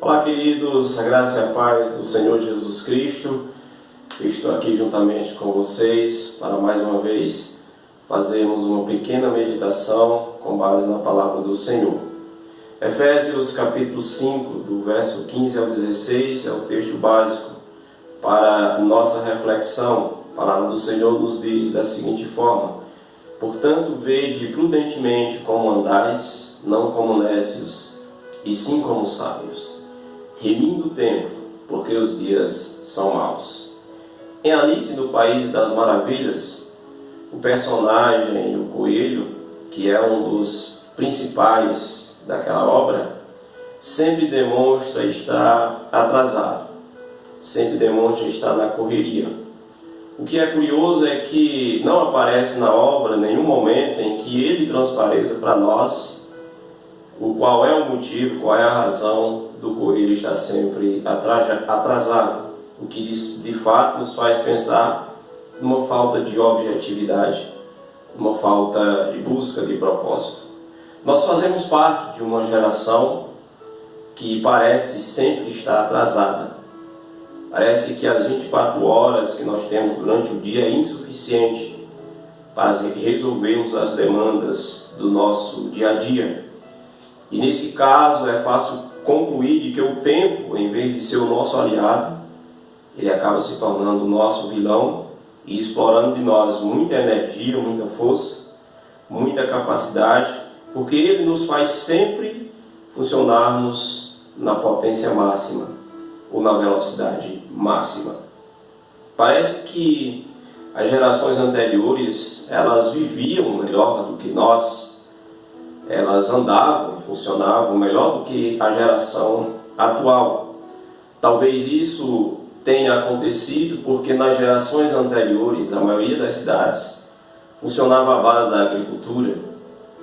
Olá, queridos, a graça e a paz do Senhor Jesus Cristo. Eu estou aqui juntamente com vocês para mais uma vez fazermos uma pequena meditação com base na palavra do Senhor. Efésios capítulo 5, do verso 15 ao 16, é o texto básico para nossa reflexão. A palavra do Senhor nos diz da seguinte forma: portanto, vede prudentemente como andais, não como necios, e sim como sábios, remindo o tempo, porque os dias são maus. Em Alice no País das Maravilhas, o personagem, o coelho, que é um dos principais daquela obra, sempre demonstra estar atrasado, sempre demonstra estar na correria. O que é curioso é que não aparece na obra nenhum momento em que ele transpareça para nós qual é o motivo, qual é a razão do coelho estar sempre atrasado, o que de fato nos faz pensar numa falta de objetividade, uma falta de busca de propósito. Nós fazemos parte de uma geração que parece sempre estar atrasada. Parece que as 24 horas que nós temos durante o dia é insuficiente para resolvermos as demandas do nosso dia a dia. E nesse caso é fácil concluir de que o tempo, em vez de ser o nosso aliado, ele acaba se tornando o nosso vilão e explorando de nós muita energia, muita força, muita capacidade, porque ele nos faz sempre funcionarmos na potência máxima ou na velocidade máxima. Parece que as gerações anteriores, elas viviam melhor do que nós, elas andavam e funcionavam melhor do que a geração atual. Talvez isso tenha acontecido porque nas gerações anteriores, a maioria das cidades funcionava à base da agricultura.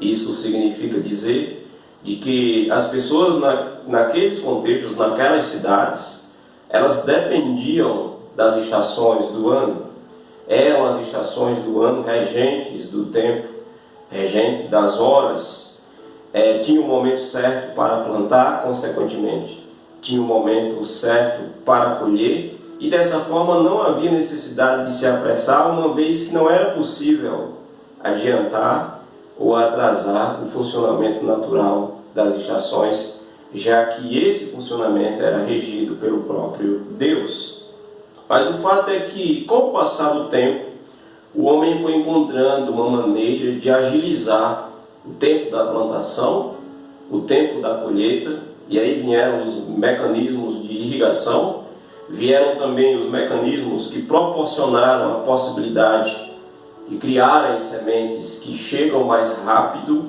Isso significa dizer de que as pessoas naqueles contextos, naquelas cidades, elas dependiam das estações do ano. Eram as estações do ano regentes do tempo, regentes das horas. Tinha um momento certo para plantar, consequentemente, tinha um momento certo para colher, e dessa forma não havia necessidade de se apressar, uma vez que não era possível adiantar ou atrasar o funcionamento natural das estações, já que esse funcionamento era regido pelo próprio Deus. Mas o fato é que, com o passar do tempo, o homem foi encontrando uma maneira de agilizar o tempo da plantação, o tempo da colheita, e aí vieram os mecanismos de irrigação, vieram também os mecanismos que proporcionaram a possibilidade de criarem sementes que chegam mais rápido,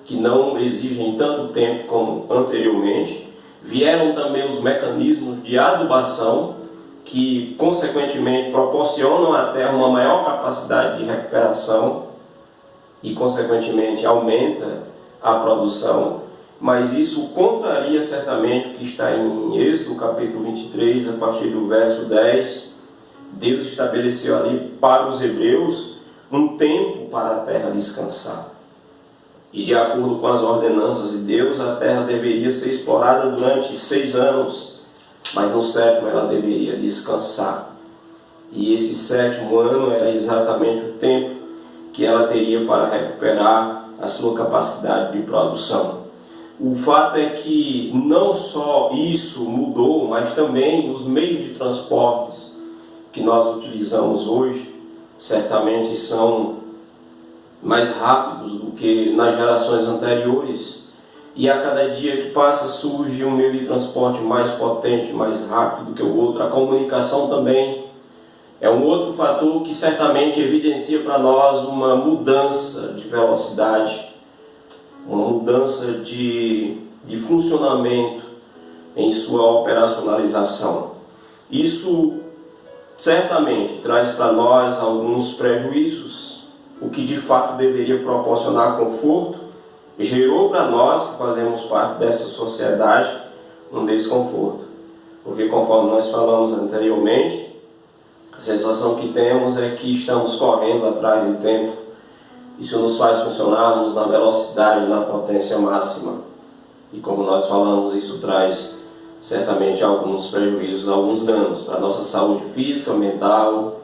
que não exigem tanto tempo como anteriormente. Vieram também os mecanismos de adubação, que consequentemente proporcionam à terra uma maior capacidade de recuperação e consequentemente aumenta a produção. Mas isso contraria certamente o que está em Êxodo capítulo 23, a partir do verso 10. Deus estabeleceu ali para os hebreus um tempo para a terra descansar. E de acordo com as ordenanças de Deus, a terra deveria ser explorada durante 6 anos, mas no 7º ela deveria descansar. E esse 7º ano era exatamente o tempo que ela teria para recuperar a sua capacidade de produção. O fato é que não só isso mudou, mas também os meios de transportes que nós utilizamos hoje certamente são mais rápidos do que nas gerações anteriores, e a cada dia que passa surge um meio de transporte mais potente, mais rápido do que o outro. A comunicação também é um outro fator que certamente evidencia para nós uma mudança de velocidade, uma mudança de funcionamento em sua operacionalização. Isso certamente traz para nós alguns prejuízos, o que de fato deveria proporcionar conforto, gerou para nós que fazemos parte dessa sociedade um desconforto. Porque conforme nós falamos anteriormente, a sensação que temos é que estamos correndo atrás do tempo. Isso nos faz funcionarmos na velocidade, na potência máxima. E como nós falamos, isso traz certamente alguns prejuízos, alguns danos para a nossa saúde física, mental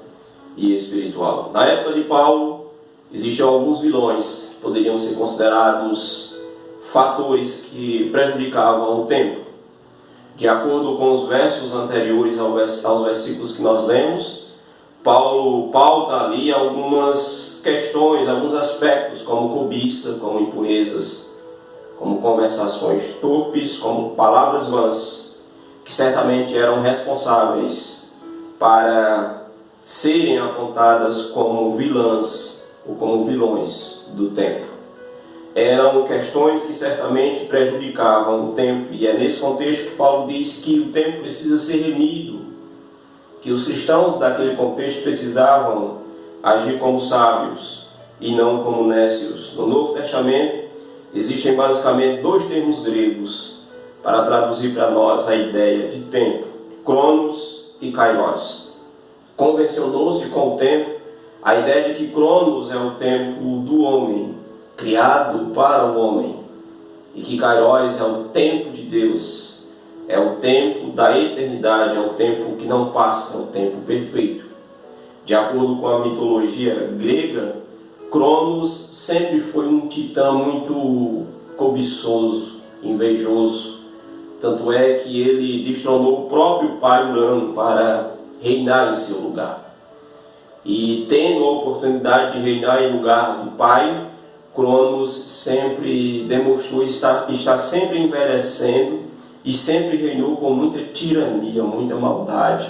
e espiritual. Na época de Paulo, existiam alguns vilões que poderiam ser considerados fatores que prejudicavam o templo. De acordo com os versos anteriores aos versículos que nós lemos, Paulo pauta ali algumas questões, alguns aspectos, como cobiça, como impurezas, como conversações torpes, como palavras vãs, que certamente eram responsáveis para serem apontadas como vilãs ou como vilões do templo. Eram questões que certamente prejudicavam o templo, e é nesse contexto que Paulo diz que o templo precisa ser remido, que os cristãos daquele contexto precisavam agir como sábios e não como nécios. No Novo Testamento existem basicamente dois termos gregos para traduzir para nós a ideia de tempo: Cronos e Kairos. Convencionou-se com o tempo a ideia de que Cronos é o tempo do homem, criado para o homem, e que Kairos é o tempo de Deus, é o tempo da eternidade, é o tempo que não passa, é o tempo perfeito. De acordo com a mitologia grega, Cronos sempre foi um titã muito cobiçoso, invejoso. Tanto é que ele destronou o próprio pai Urano para reinar em seu lugar. E tendo a oportunidade de reinar em lugar do pai, Cronos sempre demonstrou estar sempre envelhecendo e sempre reinou com muita tirania, muita maldade,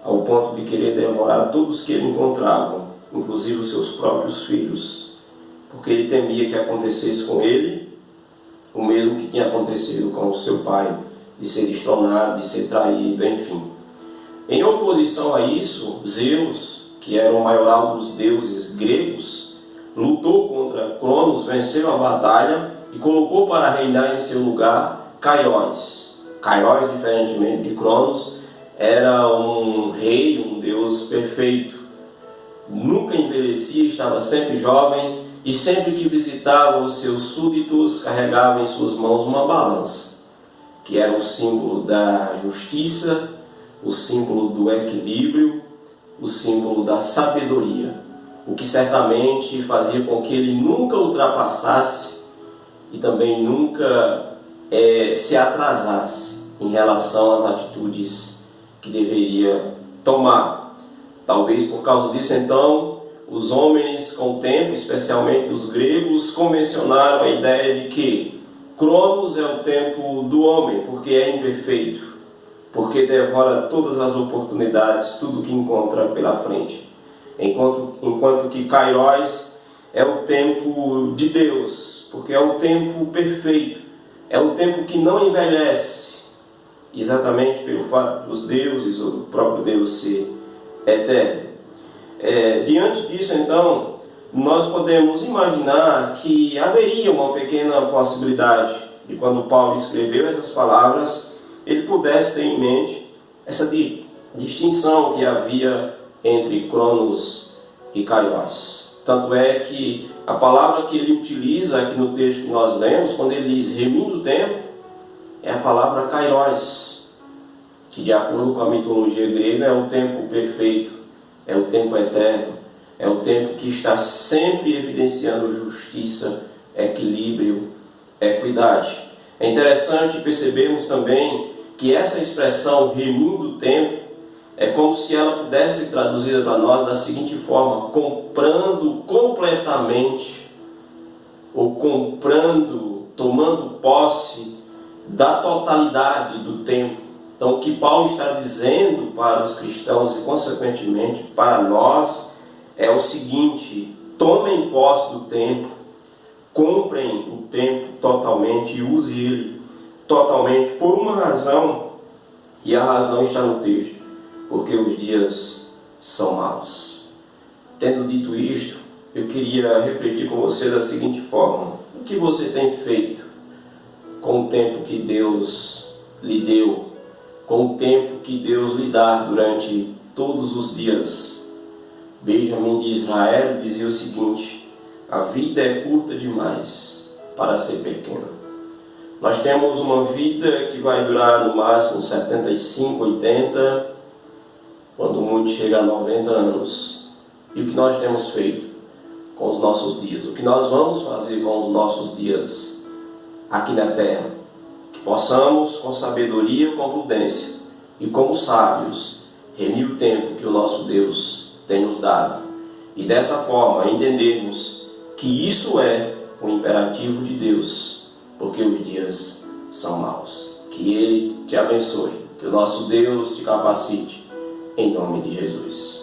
ao ponto de querer devorar todos que ele encontrava, inclusive os seus próprios filhos, porque ele temia que acontecesse com ele o mesmo que tinha acontecido com o seu pai, de ser destronado, de ser traído, enfim. Em oposição a isso, Zeus, que era o maioral dos deuses gregos, lutou contra Cronos, venceu a batalha e colocou para reinar em seu lugar Kairos. Kairos, diferentemente de Cronos, era um rei, um deus perfeito. Nunca envelhecia, estava sempre jovem e sempre que visitava os seus súditos carregava em suas mãos uma balança, que era o símbolo da justiça, o símbolo do equilíbrio, o símbolo da sabedoria, o que certamente fazia com que ele nunca ultrapassasse e também nunca se atrasasse em relação às atitudes que deveria tomar. Talvez por causa disso, então, os homens com o tempo, especialmente os gregos, convencionaram a ideia de que Cronos é o tempo do homem, porque é imperfeito, porque devora todas as oportunidades, tudo que encontra pela frente. Enquanto que Kairos é o tempo de Deus, porque é o tempo perfeito, é o tempo que não envelhece, exatamente pelo fato dos deuses, ou do próprio Deus ser eterno. Diante disso, então, nós podemos imaginar que haveria uma pequena possibilidade de, quando Paulo escreveu essas palavras, ele pudesse ter em mente essa distinção que havia entre Cronos e Kairos. Tanto é que a palavra que ele utiliza aqui no texto que nós lemos, quando ele diz remindo o tempo, é a palavra Kairos, que de acordo com a mitologia grega é o tempo perfeito, é o tempo eterno, é o tempo que está sempre evidenciando justiça, equilíbrio, equidade. É interessante percebermos também que essa expressão remindo o tempo é como se ela pudesse ser traduzida para nós da seguinte forma: comprando completamente, ou comprando, tomando posse da totalidade do tempo. Então, o que Paulo está dizendo para os cristãos e, consequentemente, para nós, é o seguinte: tomem posse do tempo, comprem o tempo totalmente e use ele totalmente por uma razão, e a razão está no texto: porque os dias são maus. Tendo dito isto, eu queria refletir com você da seguinte forma: o que você tem feito com o tempo que Deus lhe deu, com o tempo que Deus lhe dá durante todos os dias? Benjamim de Israel dizia o seguinte: a vida é curta demais para ser pequena. Nós temos uma vida que vai durar no máximo 75, 80, quando muito chega a 90 anos. E o que nós temos feito com os nossos dias? O que nós vamos fazer com os nossos dias aqui na terra? Que possamos, com sabedoria e com prudência, e como sábios, remir o tempo que o nosso Deus tem nos dado. E dessa forma entendermos que isso é o imperativo de Deus, porque os dias são maus. Que Ele te abençoe, que o nosso Deus te capacite, em nome de Jesus.